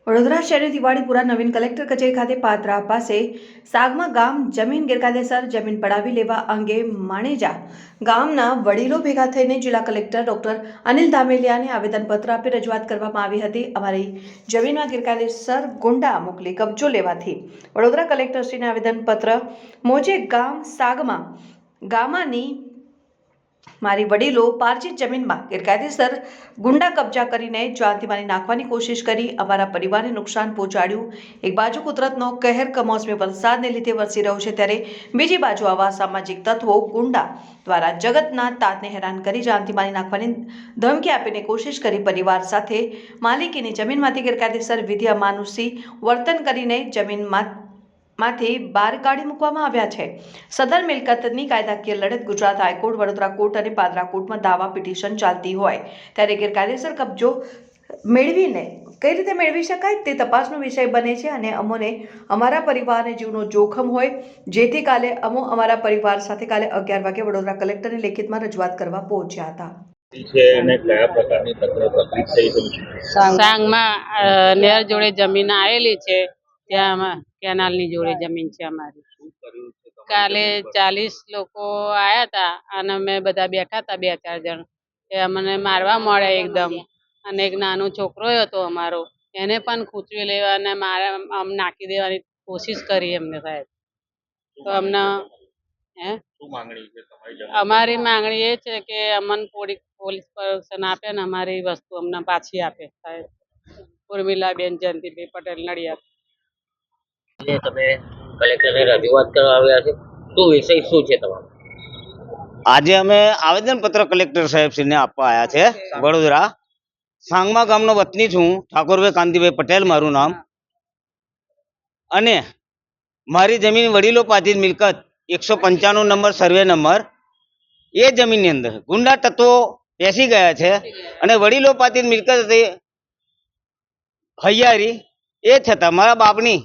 વડોદરા શહેરની દિવાળીપુરા નવીન કલેક્ટર કચેરી ખાતે પાદરા પાસે સાગમા ગામ જમીન ગેરકાયદેસર જમીન પડાવી લેવા અંગે માણેજા ગામના વડીલો ભેગા થઈને જિલ્લા કલેક્ટર ડોક્ટર અનિલ ધામેલિયાને આવેદનપત્ર આપી રજૂઆત કરવામાં આવી હતી। અમારી જમીનમાં ગેરકાયદેસર ગુંડા મોકલી કબજો લેવાથી વડોદરા કલેક્ટરશ્રીને આવેદનપત્ર મોજે ગામ સાગમા ગામાની મારી વડીલો પાર્જિત જમીનમાં ગેરકાયદેસર ગુંડા કબજા કરીને જાનથી મારી નાખવાની કોશિશ કરી અમારા પરિવારને નુકસાન પહોંચાડ્યું। એક બાજુ કુદરતનો કહેર કમોસમી વરસાદને લીધે વરસી રહ્યો છે, ત્યારે બીજી બાજુ આવા સામાજિક તત્વો ગુંડા દ્વારા જગતના તાતને હેરાન કરી જાનથી મારી નાખવાની ધમકી આપીને કોશિશ કરી પરિવાર સાથે માલિકીની જમીનમાંથી ગેરકાયદેસર વિધિ અમાનુષી વર્તન કરીને માંથી બહાર કાઢી મૂકવામાં આવ્યા છે। સદર મિલકતની કાયદાકીય લડત ગુજરાત હાઈકોર્ટ, વડોદરા કોર્ટ અને પાદરા કોર્ટમાં દાવા પિટિશન ચાલતી હોય ત્યારે ગેરકાયદેસર કબજો મેળવીને કઈ રીતે મેળવી શકાય તે તપાસનો વિષય બને છે અને અમોને અમારા પરિવારને જીવનો જોખમ હોય, જેથી કાલે અમારા પરિવાર સાથે કાલે 11 વાગે વડોદરા કલેક્ટરને લેખિતમાં રજૂઆત કરવા પહોંચ્યા હતા। સાંગમાં નેર જોડે જમીન આવેલી છે, ત્યાં કેનાલની જોડે જમીન છે અમારી। કાલે 40 લોકો આયા હતા અને અમે બધા બેઠા હતા 2-4 જણ। એ અમને મારવા મળ્યા એકદમ, અને એક નાનો છોકરો હતો અમારો, એને પણ ખૂંચવી લેવા અને નાખી દેવાની કોશિશ કરી એમને સાહેબ। તો અમને અમારી માંગણી એ છે કે અમને પોલીસ પ્રોટેક્શન આપે ને અમારી વસ્તુ અમને પાછી આપે સાહેબ। ઉર્મિલાબેન જયંતિભાઈ પટેલ, નડિયાદ। તમે કલેક્ટરને રજૂઆત કરવા આવ્યા છો, શું વિષય શું છે તમારો? આજે અમે આવેદનપત્ર કલેક્ટર સાહેબશ્રીને આપવા આવ્યા છે। વડોદરા સાંગમા ગામનો વતની છું, ઠાકોરભાઈ કાંતિભાઈ પટેલ મારું નામ। અને મારી જમીન વડીલો પાર્જિત મિલકત 195 નંબર સર્વે નંબર, એ જમીનની અંદર ગુંડા તત્વો બેસી ગયા છે અને વડીલો પાર્જિત મિલકત હતી હૈયારી, એ છતાં મારા બાપની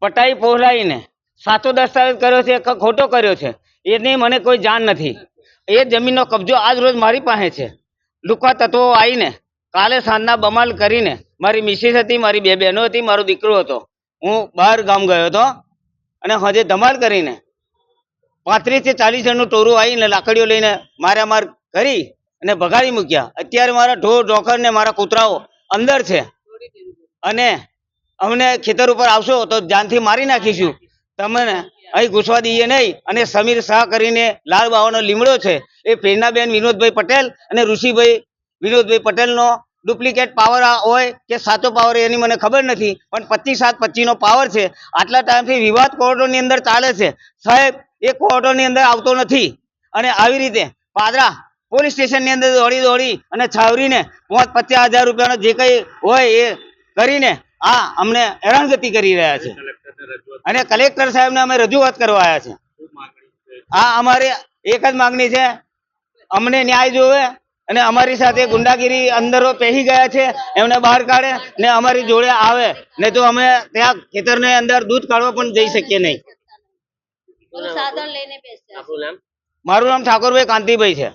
પટાઈ પહોંચાડીને સાચો દસ્તાવેજ કર્યો છે કે ખોટો કર્યો છે એની મને કોઈ જાણ નથી। એ જમીનનો કબજો આજ રોજ મારી પાસે છે। લુકા તત્વો આવીને કાલે સાંજના બમાલ કરીને, મારી મિસિસ હતી, મારી 2 બહેનો હતી, મારો દીકરો હતો, હું બહાર ગામ ગયો હતો, અને હજે ધમાલ કરીને 35 થી 40 જણનું ટોરું આવીને લાકડીઓ લઈને માર કરી અને ભગાડી મૂક્યા। અત્યારે મારા ઢોર ઢોકર ને મારા કૂતરાઓ અંદર છે અને અમને ખેતર ઉપર આવશો તો જાનથી મારી નાખીશું, તમને અહીં ઘૂસવા દઈએ નહીં। અને સમીર શાહ કરીને લાલ બાવાનો લીમડો છે, એ પ્રેરણાબેન વિનોદભાઈ પટેલ અને ઋષિભાઈ વિનોદભાઈ પટેલનો ડુપ્લિકેટ પાવર હોય કે સાચો પાવર એની મને ખબર નથી, પણ 25/7/25 નો પાવર છે। આટલા ટાઈમથી વિવાદ કોર્ટોની અંદર ચાલે છે સાહેબ, એ કોર્ટોની અંદર આવતો નથી। અને આવી રીતે પાદરા પોલીસ સ્ટેશનની અંદર દોડી અને છાવરીને 50,000 રૂપિયાનો જે કંઈ હોય એ કરીને અમને હેરાનગતિ કરી રહ્યા છે। અને કલેક્ટર સાહેબને અમે રજૂઆત કરવા આવ્યા છે। અમારે એક જ માંગણી છે, અમને ન્યાય જોવે અને અમારી સાથે ગુંડાગીરી અંદરો પહેરી ગયા છે એમને બહાર કાઢે ને અમારી જોડે આવે, નહીં તો અમે ત્યાં ખેતરને અંદર દૂધ કાઢવા પણ જઈ શકીએ નહીં। મારું નામ ઠાકોરભાઈ કાંતિભાઈ છે।